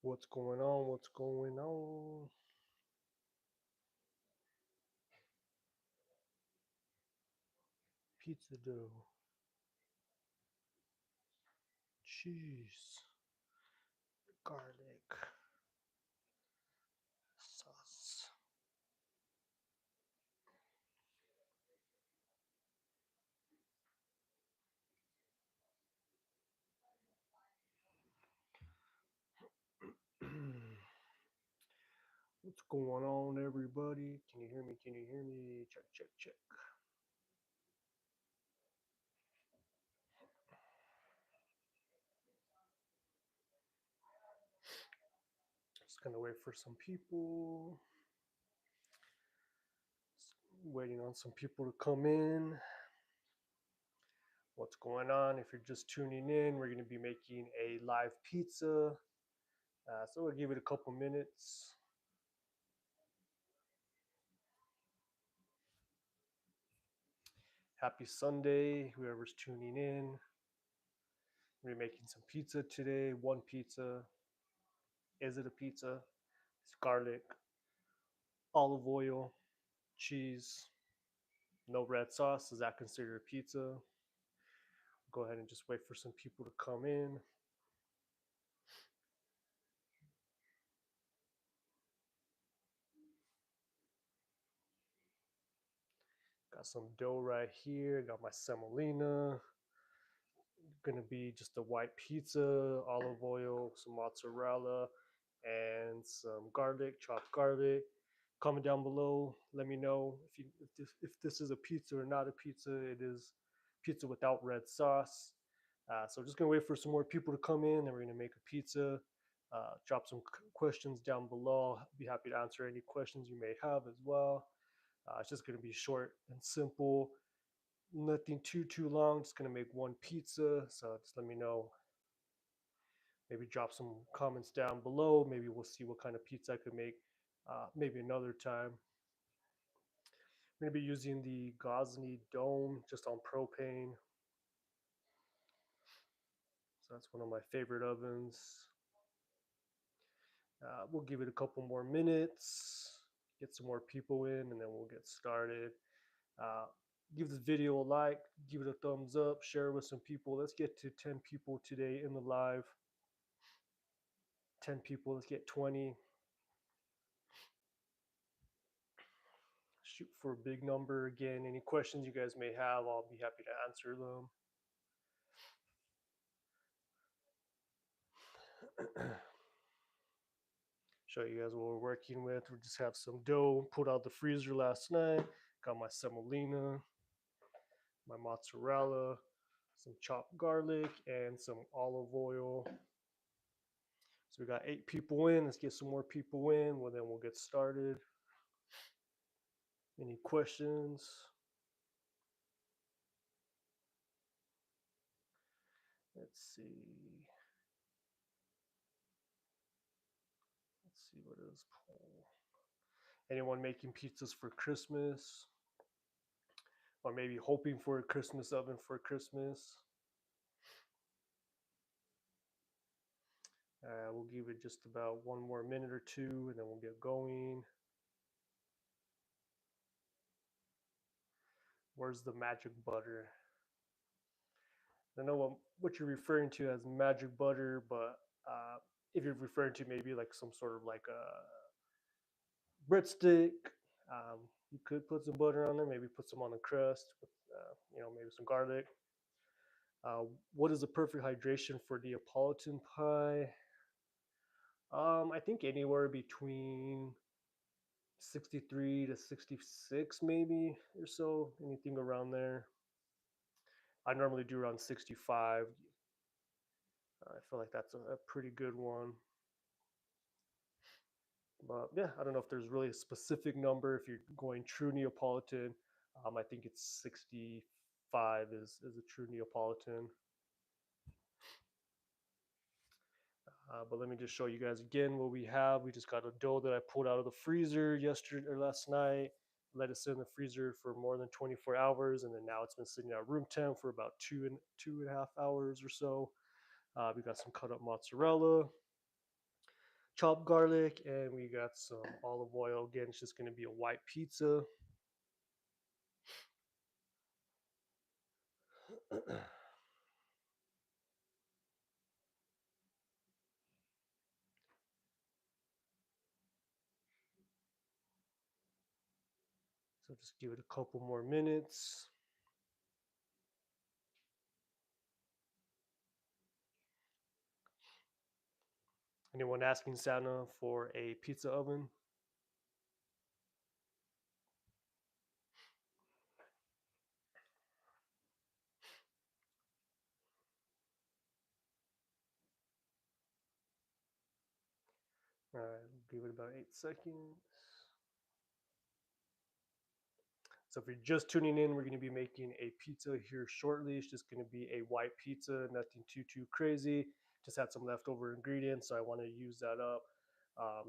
What's going on? What's going on? Pizza dough, cheese, garlic, sauce. What's going on, everybody? Can you hear me? Can you hear me? Check, check, check. Just gonna wait for some people. Waiting on some people to come in. What's going on? If you're just tuning in, we're gonna be making a live pizza. So we'll give it a couple minutes. Happy Sunday, whoever's tuning in. We're making some pizza today. One pizza. Is it a pizza? It's garlic, olive oil, cheese, no red sauce. Is that considered a pizza? Go ahead and just wait for some people to come in. Got some dough right here. Got my semolina. Gonna be just a white pizza, olive oil, some mozzarella, and some garlic, chopped garlic. Comment down below. Let me know if this is a pizza or not a pizza. It is pizza without red sauce. So just gonna wait for some more people to come in, and we're gonna make a pizza. Drop some questions down below. I'll be happy to answer any questions you may have as well. It's just gonna be short and simple, nothing too long. Just gonna make one pizza. So just let me know. Maybe drop some comments down below. Maybe we'll see what kind of pizza I could make. Maybe another time. I'm gonna be using the Gosney Dome just on propane. So that's one of my favorite ovens. We'll give it a couple more minutes, get some more people in, and then we'll get started. Uh, give this video a like, give it a thumbs up, share it with some people. Let's get to 10 people today in the live. 10 people, let's get 20. Shoot for a big number again. Any questions you guys may have, I'll be happy to answer them. Show you guys what we're working with. We just have some dough pulled out the freezer last night. Got my semolina, my mozzarella, some chopped garlic, and some olive oil. So we got 8 people in. Let's get some more people in. Well, then we'll get started. Any questions? Let's see. Let's see what is poll. Anyone making pizzas for Christmas? Or maybe hoping for a Christmas oven for Christmas? We'll give it just about one more minute or two, and then we'll get going. Where's the magic butter? I know what you're referring to as magic butter, but if you're referring to maybe like some sort of like a breadstick, you could put some butter on there. Maybe put some on the crust with, maybe some garlic. Uh, what is the perfect hydration for Neapolitan pie? I think anywhere between 63 to 66, maybe or so. Anything around there. I normally do around 65. I feel like that's a pretty good one. But yeah, I don't know if there's really a specific number. If you're going true Neapolitan, I think it's 65 is a true Neapolitan. But let me just show you guys again what we have. We just got a dough that I pulled out of the freezer yesterday or last night. Let it sit in the freezer for more than 24 hours, and then now it's been sitting at room temp for about two and a half hours or so. We got some cut up mozzarella. chopped garlic, and we got some olive oil. Again, it's just going to be a white pizza. So just give it a couple more minutes. Anyone asking Santa for a pizza oven? All right, give it about 8 seconds. So if you're just tuning in, we're going to be making a pizza here shortly. It's just going to be a white pizza, nothing too crazy. Just had some leftover ingredients, so I want to use that up.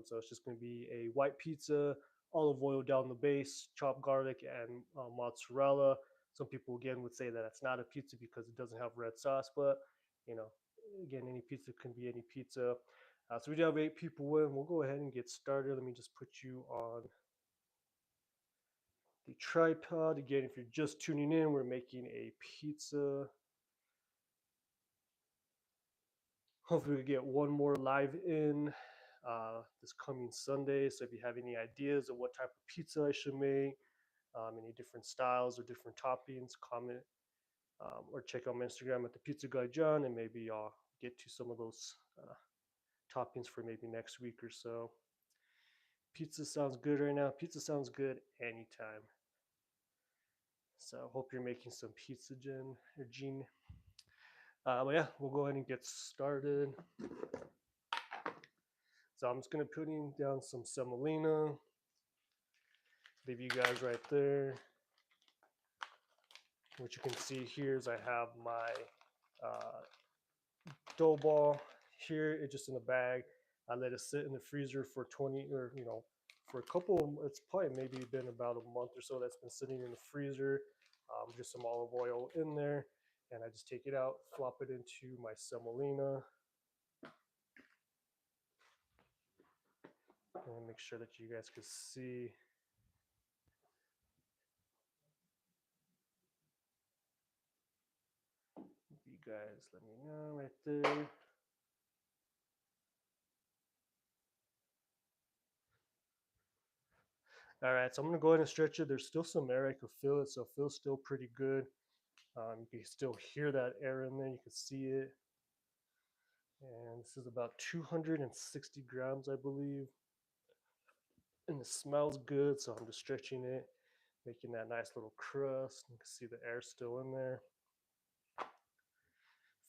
So it's just going to be a white pizza, olive oil down the base, chopped garlic, and mozzarella. Some people again would say that it's not a pizza because it doesn't have red sauce, but you know, again, any pizza can be any pizza. So we do have 8 people in. We'll go ahead and get started. Let me just put you on the tripod. Again, if you're just tuning in, we're making a pizza. Hopefully we get one more live in this coming Sunday. So if you have any ideas of what type of pizza I should make, any different styles or different toppings, comment or check out my Instagram at the Pizza Guy John, and maybe I'll get to some of those toppings for maybe next week or so. Pizza sounds good right now. Pizza sounds good anytime. So hope you're making some pizza, Jen or Gene. But yeah, we'll go ahead and get started. So I'm just gonna put down some semolina. Leave you guys right there. What you can see here is I have my dough ball here. It's just in a bag. I let it sit in the freezer for 20 or for a couple. It's probably maybe been about a month or so that's been sitting in the freezer. Just some olive oil in there, and I just take it out, flop it into my semolina, and make sure that you guys can see. You guys let me know right there. All right, so I'm gonna go ahead and stretch it. There's still some air, I can feel it, so it feels still pretty good. You can still hear that air in there, you can see it. And this is about 260 grams, I believe. And it smells good, so I'm just stretching it, making that nice little crust. You can see the air still in there.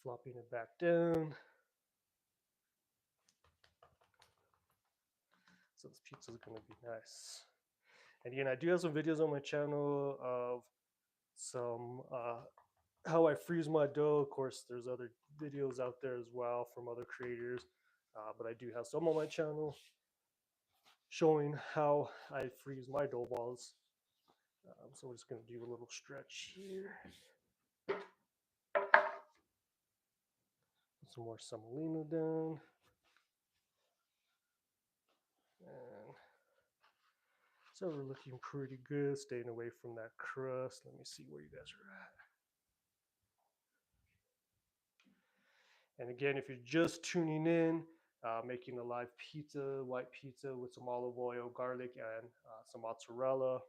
Flopping it back down. So this pizza is gonna be nice. And again, I do have some videos on my channel of some how I freeze my dough. Of course, there's other videos out there as well from other creators, but I do have some on my channel showing how I freeze my dough balls. So we're just going to do a little stretch here. Put some more semolina down. And so we're looking pretty good, staying away from that crust. Let me see where you guys are at. And again, if you're just tuning in, making a live pizza, white pizza with some olive oil, garlic, and some mozzarella.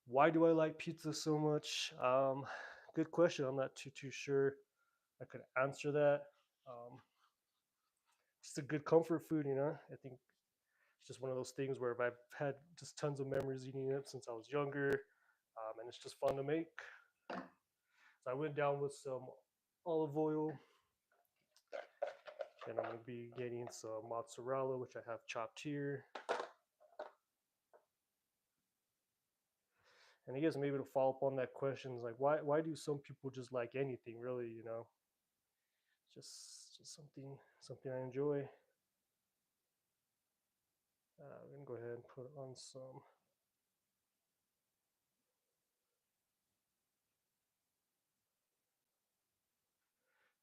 Why do I like pizza so much? Good question. I'm not too sure I could answer that. It's a good comfort food, I think it's just one of those things where I've had just tons of memories eating it since I was younger, and it's just fun to make. So I went down with some olive oil, and I'm going to be getting some mozzarella, which I have chopped here. And I guess maybe to follow up on that question is like, why do some people just like anything really? Just something I enjoy. We're gonna go ahead and put on some.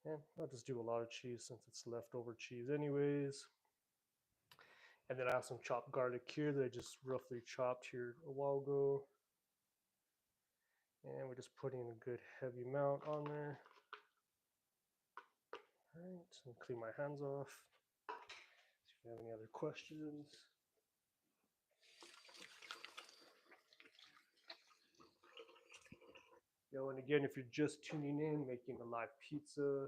And I'll just do a lot of cheese since it's leftover cheese anyways. And then I have some chopped garlic here that I just roughly chopped here a while ago. And we're just putting a good heavy amount on there. All right, so clean my hands off. See if you have any other questions. Yo, and again, if you're just tuning in, making a live pizza.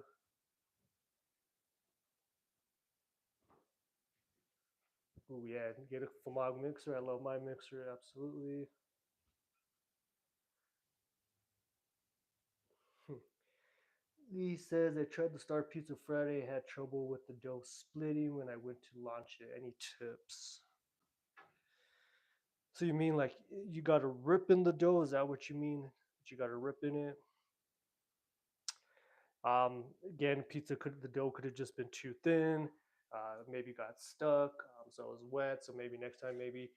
Oh yeah, get a Famag mixer. I love my mixer, absolutely. Lee says I tried to start Pizza Friday, had trouble with the dough splitting when I went to launch it. Any tips? So you mean like you got to rip in the dough? Is that what you mean? That you got to rip in it? Again, the dough could have just been too thin. Maybe got stuck, so it was wet. So maybe next time, maybe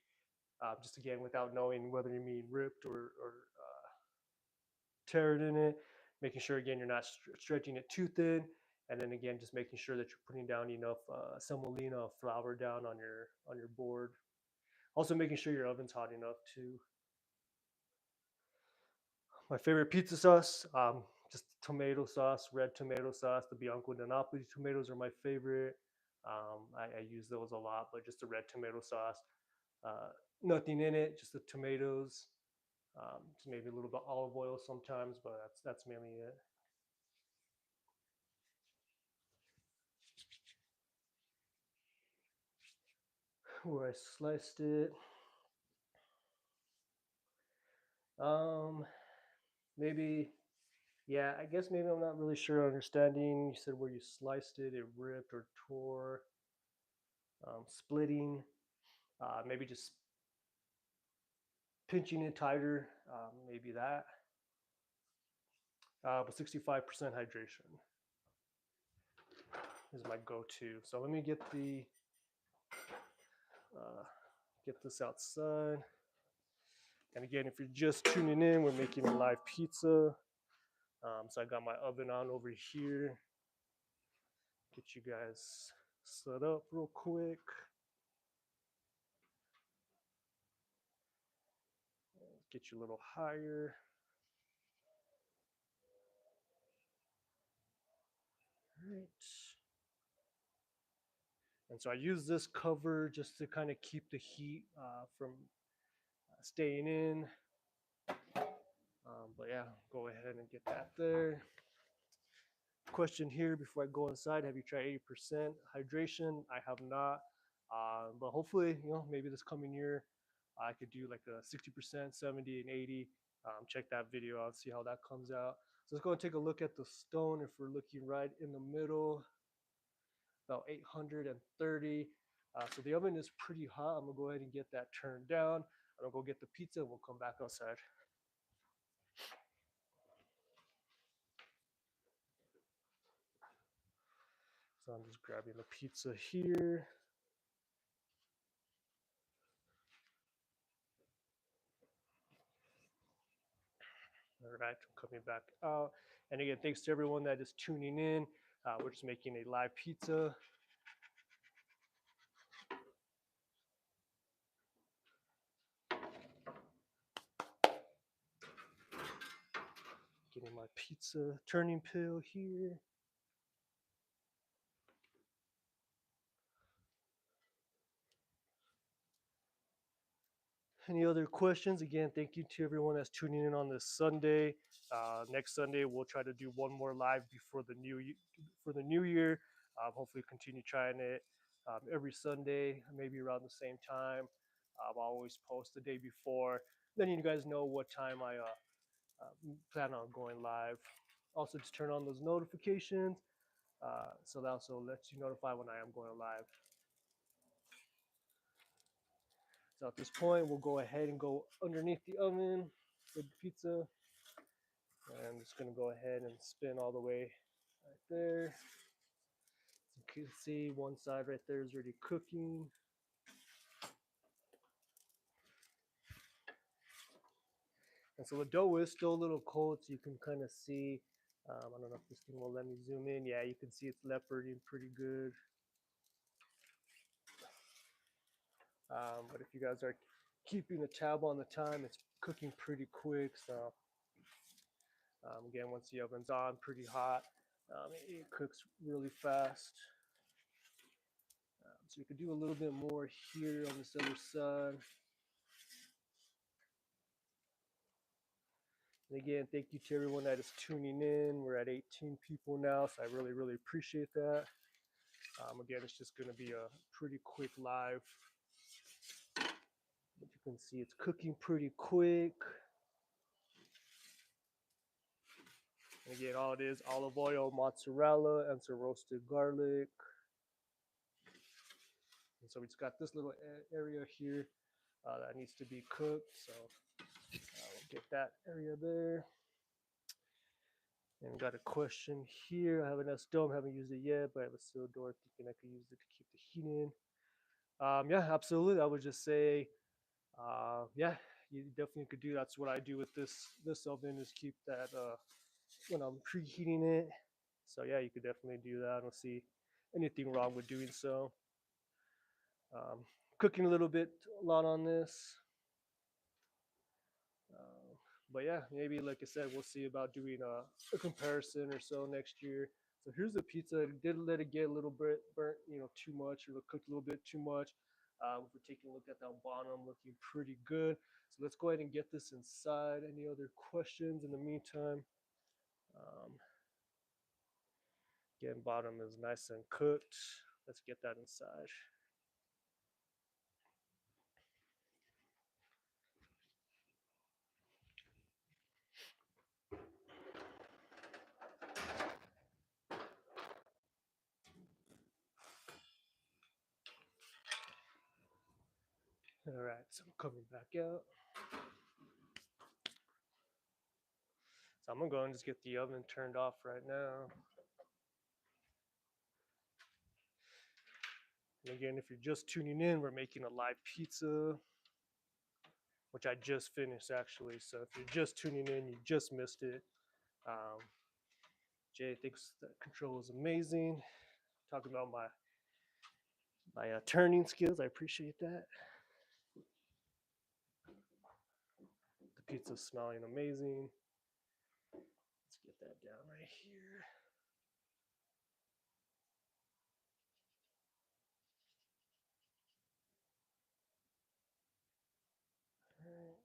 just again without knowing whether you mean ripped or tear it in it, making sure again you're not stretching it too thin, and then again just making sure that you're putting down enough semolina flour down on your board. Also making sure your oven's hot enough too. My favorite pizza sauce, just tomato sauce, red tomato sauce. The Bianco di Napoli tomatoes are my favorite. I use those a lot, but just the red tomato sauce. Uh, Nothing in it, just the tomatoes. Just maybe a little bit of olive oil sometimes, but that's mainly it. Where I sliced it. Um, Maybe, yeah, I guess maybe I'm not really sure understanding. You said where you sliced it, it ripped or tore, splitting, maybe just pinching it tighter, maybe that. But 65% hydration is my go-to. So let me uh, get this outside. And again, if you're just tuning in, we're making a live pizza. So I got my oven on over here. Get you guys set up real quick. Get you a little higher. All right. And so I use this cover just to kind of keep the heat from staying in. But yeah, go ahead and get that there. Question here before I go inside: have you tried 80% hydration? I have not, but hopefully, maybe this coming year, I could do like a 60%, 70, and 80. Check that video out, see how that comes out. So let's go and take a look at the stone. If we're looking right in the middle, about 830. So the oven is pretty hot. I'm gonna go ahead and get that turned down. I'm gonna go get the pizza and we'll come back outside. So I'm just grabbing the pizza here. All right, I'm coming back out. And again, thanks to everyone that is tuning in. We're just making a live pizza. Getting my pizza turning pill here. Any other questions? Again, thank you to everyone that's tuning in on this Sunday. Next Sunday, we'll try to do one more live before the new year. Hopefully, continue trying it every Sunday, maybe around the same time. I'll always post the day before. Then you guys know what time I plan on going live. Also, just turn on those notifications, so that also lets you notify when I am going live. So at this point, we'll go ahead and go underneath the oven with the pizza. And I'm just gonna go ahead and spin all the way right there. So you can see one side right there is already cooking. And so the dough is still a little cold, so you can kind of see I don't know if this thing will let me zoom in. Yeah, you can see it's leoparding pretty good. But if you guys are keeping a tab on the time, it's cooking pretty quick. So again, once the oven's on pretty hot, it cooks really fast. So you could do a little bit more here on this other side. And again, thank you to everyone that is tuning in. We're at 18 people now, so I really, really appreciate that. Again, it's just going to be a pretty quick live. But you can see it's cooking pretty quick. And again, all it is, olive oil, mozzarella, and some roasted garlic. And so we just got this little area here that needs to be cooked. So we'll get that area there. And got a question here. I have an S dome, haven't used it yet, but I have a sealed door thinking I could use it to keep the heat in. Yeah, absolutely. I would just say, yeah, you definitely could do. That's what I do with this oven is keep that when I'm preheating it. So yeah, you could definitely do that. I don't see anything wrong with doing so. Um, cooking a lot on this. Uh, but yeah, maybe like I said, we'll see about doing a comparison or so next year. So here's the pizza. It did let it get a little bit burnt, too much or cooked a little bit too much. If we're taking a look at that bottom, looking pretty good. So let's go ahead and get this inside. Any other questions in the meantime? Um, Again, bottom is nice and cooked. Let's get that inside. All right, so I'm coming back out. So I'm gonna go and just get the oven turned off right now. And again, if you're just tuning in, we're making a live pizza, which I just finished actually. So if you're just tuning in, you just missed it. Jay thinks that control is amazing. Talking about my turning skills, I appreciate that. The pizza's smelling amazing. Let's get that down right here. All right.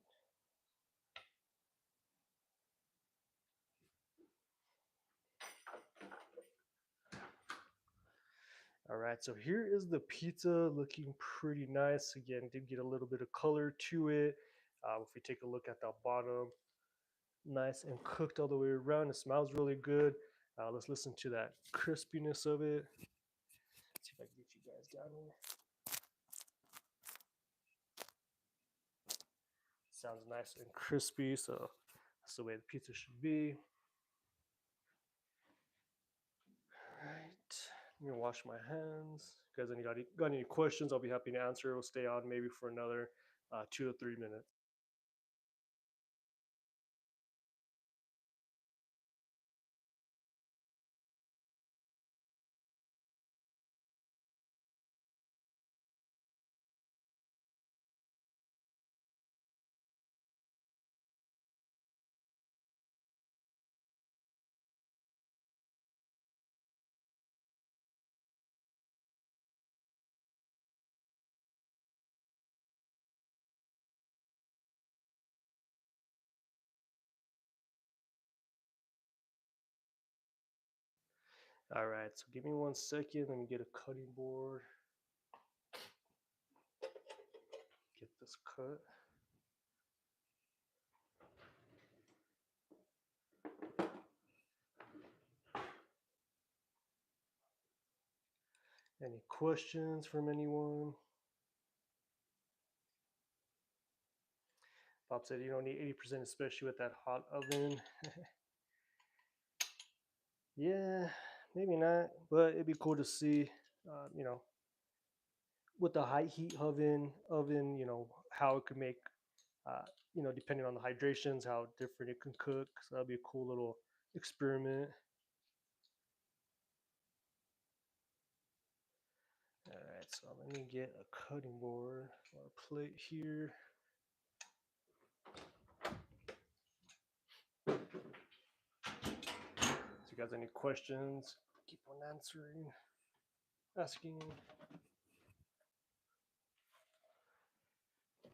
All right, so here is the pizza looking pretty nice. Again, did get a little bit of color to it. If we take a look at the bottom, nice and cooked all the way around. It smells really good. Let's listen to that crispiness of it. Let's see if I can get you guys down here. Sounds nice and crispy, so that's the way the pizza should be. All right, I'm gonna wash my hands. If you guys got any questions, I'll be happy to answer. We'll stay on maybe for another 2 to 3 minutes. All right, so give me 1 second. Let me get a cutting board. Get this cut. Any questions from anyone? Bob said you don't need 80%, especially with that hot oven. Yeah, maybe not, but it'd be cool to see, uh, you know, with the high heat oven, how it could make, uh, depending on the hydrations, how different it can cook. So that'd be a cool little, experiment. All right, so let me get a cutting board or a plate here. If you guys have any questions, keep on answering, asking.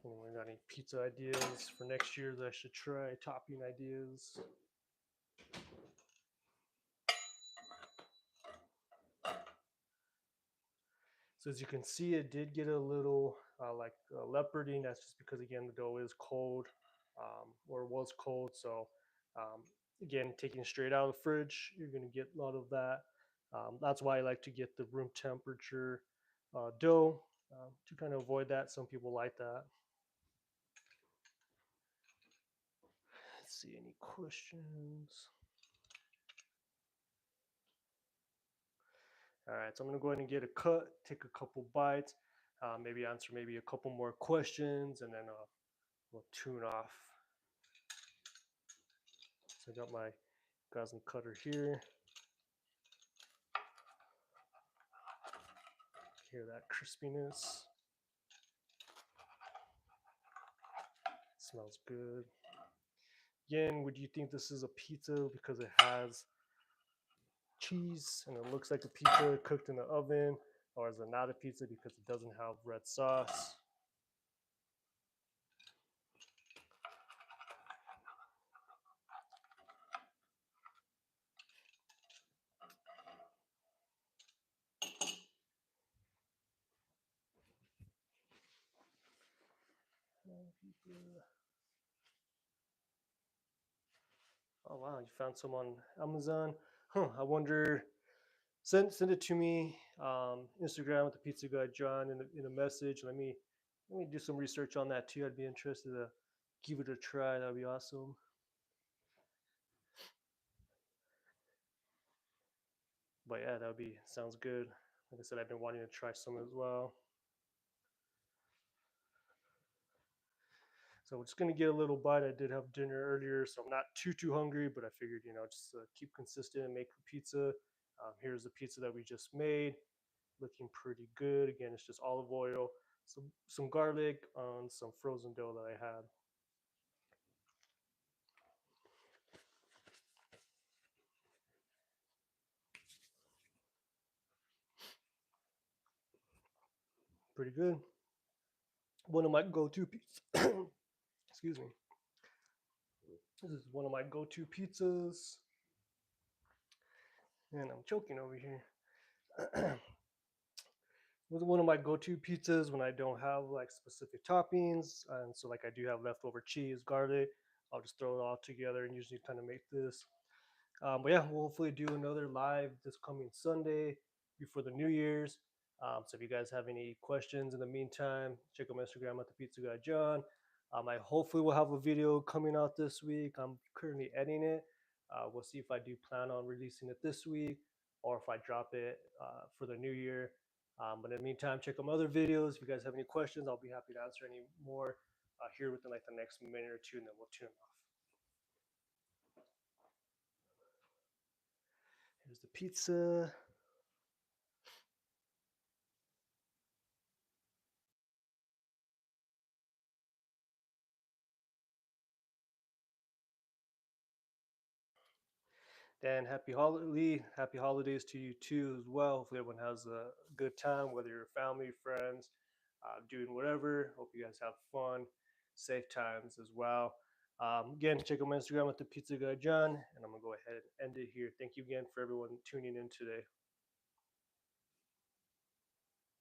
Anyone got any pizza ideas for next year that I should try? Topping ideas? So as you can see, it did get a little like leoparding. That's just because again the dough is cold, or was cold. So again, taking it straight out of the fridge, you're gonna get a lot of that. That's why I like to get the room temperature dough to kind of avoid that. Some people like that. Let's see, any questions? All right, so I'm gonna go ahead and get a cut, take a couple bites, maybe answer maybe a couple more questions, and then we'll tune off. So I got my Goslin cutter here. Hear that crispiness. Smells good. Again, would you think this is a pizza because it has cheese and it looks like a pizza cooked in the oven, or is it not a pizza because it doesn't have red sauce? Oh wow, you found some on Amazon? Huh, I wonder. Send it to me, Instagram with the Pizza Guy John in a message. Let me do some research on that too. I'd be interested to give it a try. That'd be awesome. But yeah, that would be sounds good. Like I said, I've been wanting to try some as well. So we're just gonna get a little bite. I did have dinner earlier, so I'm not too hungry. But I figured, just keep consistent and make the pizza. Here's the pizza that we just made, looking pretty good. Again, it's just olive oil, some garlic on some frozen dough that I had. Pretty good. One of my go-to pizza. Excuse me. This is one of my go-to pizzas, and I'm choking over here. With one of my go-to pizzas when I don't have like specific toppings, and so like I do have leftover cheese, garlic. I'll just throw it all together and usually kind of make this. But yeah, we'll hopefully do another live this coming Sunday before the New Year's. So if you guys have any questions in the meantime, check out my Instagram at the Pizza Guy John. I hopefully will have a video coming out this week. I'm currently editing it. We'll see if I do plan on releasing it this week or if I drop it for the new year. But in the meantime, check out my other videos. If you guys have any questions, I'll be happy to answer any more here within like the next minute or two, and then we'll tune off. Here's the pizza. Dan, happy holidays to you too as well. Hopefully everyone has a good time, whether you're family, friends, doing whatever. Hope you guys have fun, safe times as well. Again, check out my Instagram at the Pizza Guy John, and I'm gonna go ahead and end it here. Thank you again for everyone tuning in today.